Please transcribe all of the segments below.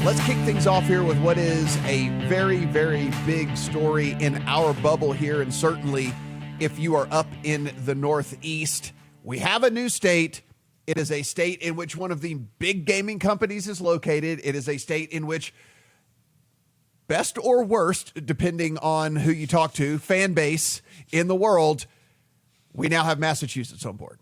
Let's kick things off here with what is a very, very big story in our bubble here. And certainly if you are up in the Northeast, we have a new state. It is a state in which one of the big gaming companies is located. It is a state in which, best or worst, depending on who you talk to, fan base in the world, we now have Massachusetts on board.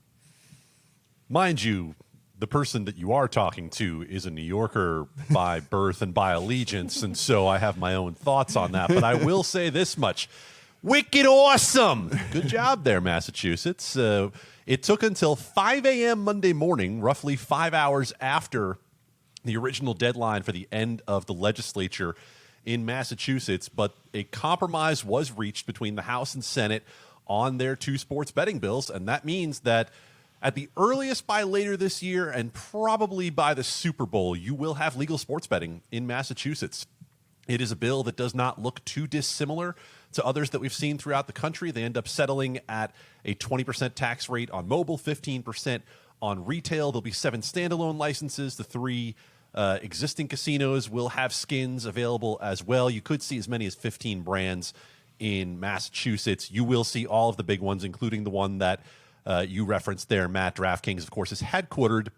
Mind you, the person that you are talking to is a New Yorker by birth and by allegiance, and so I have my own thoughts on that. But I will say this much. Wicked awesome. Good job there, Massachusetts. It took until 5 a.m. Monday morning, roughly 5 hours after the original deadline for the end of the legislature in Massachusetts, but a compromise was reached between the House and Senate on their two sports betting bills, and that means that at the earliest by later this year and probably by the Super Bowl, you will have legal sports betting in Massachusetts. It is a bill that does not look too dissimilar to others that we've seen throughout the country. They end up settling at a 20% tax rate on mobile, 15% on retail. There'll be 7 standalone licenses. The 3 existing casinos will have skins available as well. You could see as many as 15 brands in Massachusetts. You will see all of the big ones, including the one that you referenced there, Matt. DraftKings, of course, is headquartered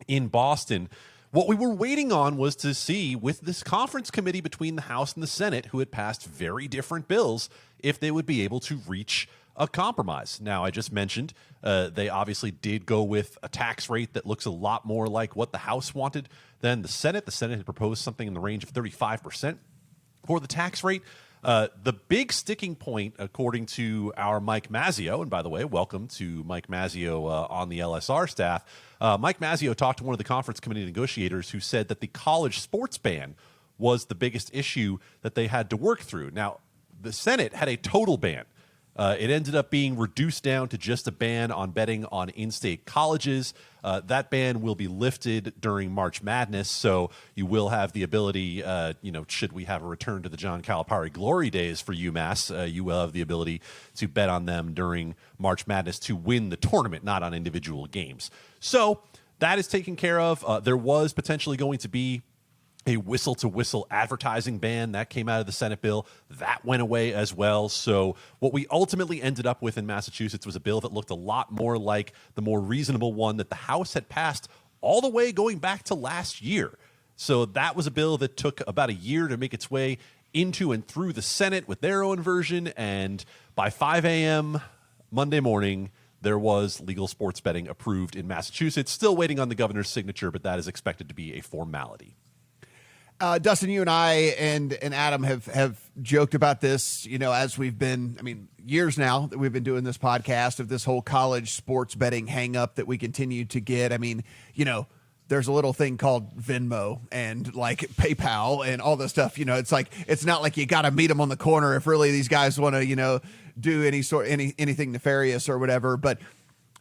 in Boston. What we were waiting on was to see, with this conference committee between the House and the Senate, who had passed very different bills, if they would be able to reach a compromise. Now, I just mentioned they obviously did go with a tax rate that looks a lot more like what the House wanted than the Senate. The Senate had proposed something in the range of 35% for the tax rate. The big sticking point, according to our Mike Mazzio, and by the way, welcome to Mike Mazzio on the LSR staff. Mike Mazzio talked to one of the conference committee negotiators who said that the college sports ban was the biggest issue that they had to work through. Now, the Senate had a total ban. It ended up being reduced down to just a ban on betting on in-state colleges. That ban will be lifted during March Madness, so you will have the ability, should we have a return to the John Calipari glory days for UMass, you will have the ability to bet on them during March Madness to win the tournament, not on individual games. So that is taken care of. There was potentially going to be a whistle-to-whistle advertising ban that came out of the Senate bill. That went away as well. So what we ultimately ended up with in Massachusetts was a bill that looked a lot more like the more reasonable one that the House had passed all the way going back to last year. So that was a bill that took about a year to make its way into and through the Senate with their own version. And by 5 a.m. Monday morning, there was legal sports betting approved in Massachusetts. Still waiting on the governor's signature, but that is expected to be a formality. Dustin, you and I and Adam have joked about this, as we've been, years now that we've been doing this podcast, of this whole college sports betting hang up that we continue to get. There's a little thing called Venmo and like PayPal and all this stuff. It's like, it's not like you got to meet them on the corner if really these guys want to, do anything nefarious or whatever. But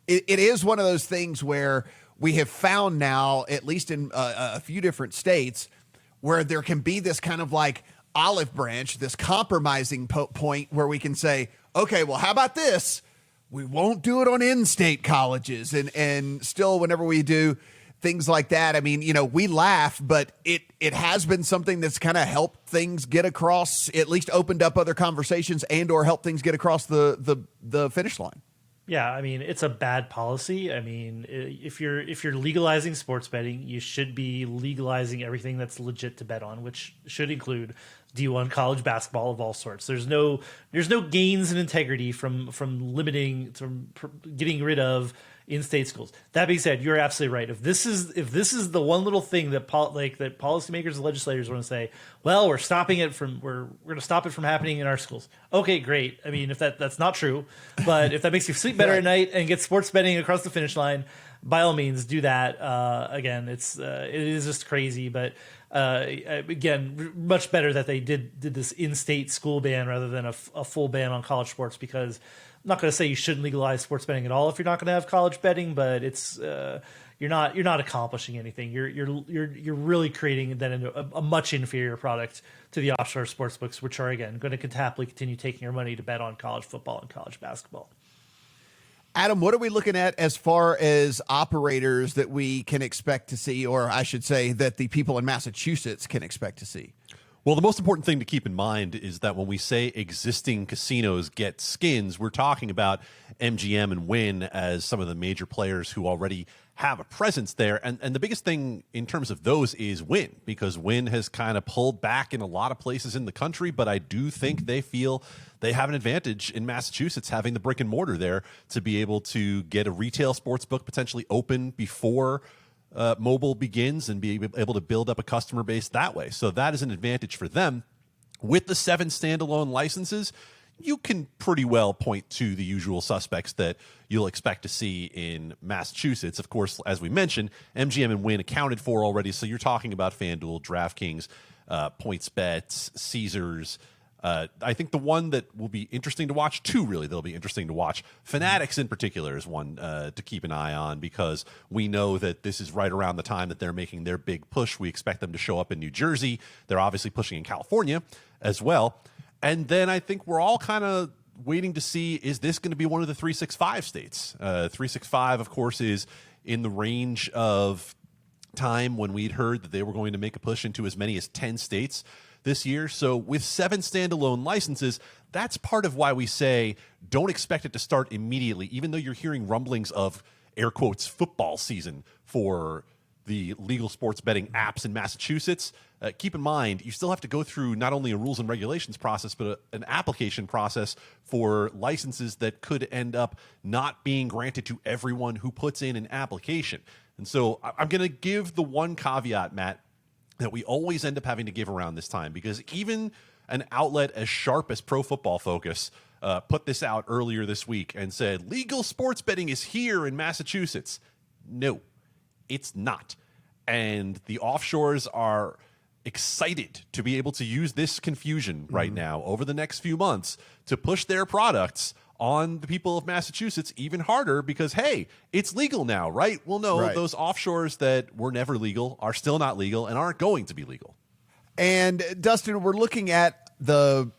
it is one of those things where we have found now, at least in a few different states, where there can be this kind of like olive branch, this compromising point where we can say, okay, well, how about this? We won't do it on in-state colleges. And still, whenever we do things like that, we laugh, but it has been something that's kind of helped things get across, at least opened up other conversations and or helped things get across the finish line. Yeah, it's a bad policy. If you're legalizing sports betting, you should be legalizing everything that's legit to bet on, which should include D1 college basketball of all sorts. There's no gains in integrity from getting rid of in-state schools. That being said, you're absolutely right. If this is the one little thing that that policymakers and legislators want to say, well, we're going to stop it from happening in our schools. Okay, great. If that's not true, but if that makes you sleep better at night and get sports betting across the finish line, by all means do that. Again, it is just crazy, but again, much better that they did this in-state school ban rather than a full ban on college sports, because I'm not going to say you shouldn't legalize sports betting at all if you're not going to have college betting, but it's you're not accomplishing anything. You're really creating then a much inferior product to the offshore sports books, which are again going to happily continue taking your money to bet on college football and college basketball. Adam, what are we looking at as far as operators that we can expect to see, or I should say that the people in Massachusetts can expect to see? Well, the most important thing to keep in mind is that when we say existing casinos get skins, we're talking about MGM and Wynn as some of the major players who already have a presence there. And the biggest thing in terms of those is Wynn, because Wynn has kind of pulled back in a lot of places in the country, but I do think they feel they have an advantage in Massachusetts having the brick and mortar there to be able to get a retail sports book potentially open before mobile begins and be able to build up a customer base that way. So that is an advantage for them. With the 7 standalone licenses, you can pretty well point to the usual suspects that you'll expect to see in Massachusetts. Of course, as we mentioned, MGM and Wynn accounted for already. So you're talking about FanDuel, DraftKings, PointsBet, Caesars. I think the one that will be interesting to watch, two really that'll be interesting to watch, Fanatics in particular is one to keep an eye on, because we know that this is right around the time that they're making their big push. We expect them to show up in New Jersey. They're obviously pushing in California as well. And then I think we're all kind of waiting to see, is this going to be one of the 365 states? 365, of course, is in the range of time when we'd heard that they were going to make a push into as many as 10 states this year. So with 7 standalone licenses, that's part of why we say don't expect it to start immediately, even though you're hearing rumblings of, air quotes, football season for the legal sports betting apps in Massachusetts. Keep in mind, you still have to go through not only a rules and regulations process, but an application process for licenses that could end up not being granted to everyone who puts in an application. And so I'm going to give the one caveat, Matt, that we always end up having to give around this time, because even an outlet as sharp as Pro Football Focus put this out earlier this week and said, legal sports betting is here in Massachusetts. No, it's not. And the offshores are excited to be able to use this confusion right now over the next few months to push their products on the people of Massachusetts even harder, because, hey, it's legal now, right? Well, no, right. Those offshores that were never legal are still not legal and aren't going to be legal. And Dustin, we're looking at about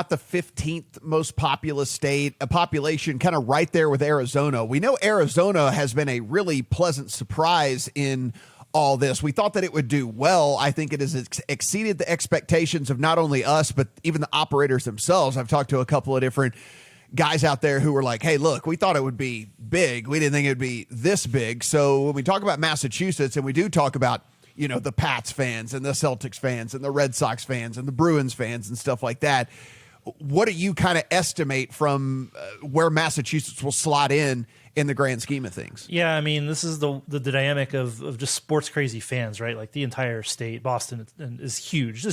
the 15th most populous state, a population kind of right there with Arizona. We know Arizona has been a really pleasant surprise in all this. We thought that it would do well. I think it has exceeded the expectations of not only us, but even the operators themselves. I've talked to a couple of different guys out there who were like, hey, look, we thought it would be big. We didn't think it would be this big. So when we talk about Massachusetts, and we do talk about, the Pats fans and the Celtics fans and the Red Sox fans and the Bruins fans and stuff like that, what do you kind of estimate from where Massachusetts will slot in the grand scheme of things? Yeah, I mean, this is the dynamic of just sports crazy fans, right? Like the entire state, Boston is huge.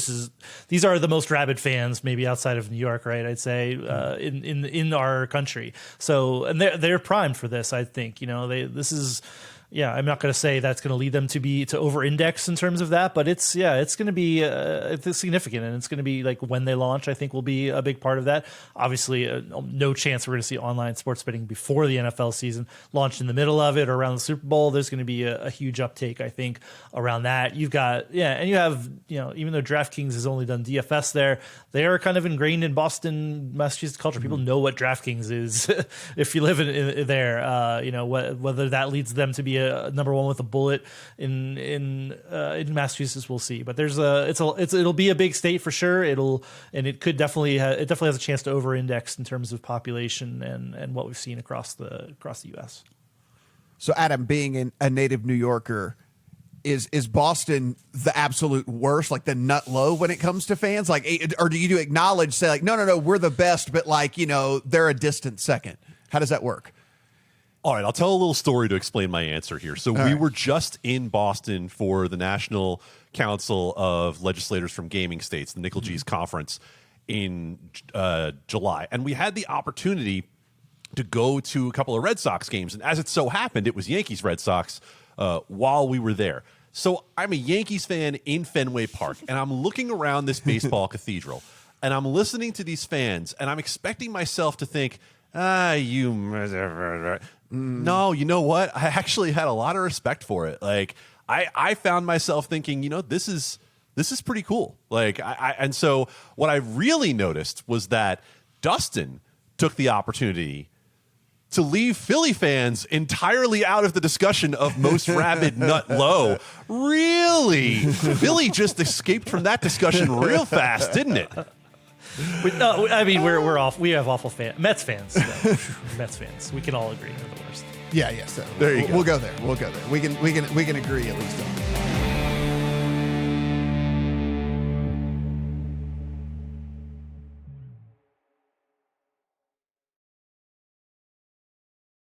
These are the most rabid fans, maybe outside of New York, right? I'd say in our country. So, and they're primed for this. I think this is. Yeah, I'm not going to say that's going to lead them to over-index in terms of that, but it's going to be it's significant, and it's going to be like when they launch, I think will be a big part of that. Obviously, no chance we're going to see online sports betting before the NFL season. Launched in the middle of it or around the Super Bowl, there's going to be a huge uptake, I think, around that. You've got, and you have, even though DraftKings has only done DFS there, they are kind of ingrained in Boston, Massachusetts culture. People know what DraftKings is if you live in there. Whether that leads them to be number one with a bullet in Massachusetts, we'll see. But it'll be a big state for sure. It definitely has a chance to over-index in terms of population and what we've seen across the U.S. So, Adam, being a native New Yorker, is Boston the absolute worst, like the nut low when it comes to fans? Like, or do you acknowledge, say like, no, we're the best, but like they're a distant second? How does that work? All right, I'll tell a little story to explain my answer here. So we were just in Boston for the National Council of Legislators from Gaming States, the Nickel G's conference in July. And we had the opportunity to go to a couple of Red Sox games. And as it so happened, it was Yankees-Red Sox while we were there. So I'm a Yankees fan in Fenway Park, and I'm looking around this baseball cathedral, and I'm listening to these fans, and I'm expecting myself to think, no, you know what? I actually had a lot of respect for it. Like I found myself thinking, this is pretty cool. Like and so what I really noticed was that Dustin took the opportunity to leave Philly fans entirely out of the discussion of most rabid nut low. Really? Philly just escaped from that discussion real fast, didn't it? No, I mean we're off. We have awful Mets fans. So, Mets fans. We can all agree they're the worst. Yeah, so There you go. We'll go there. We can agree at least on that.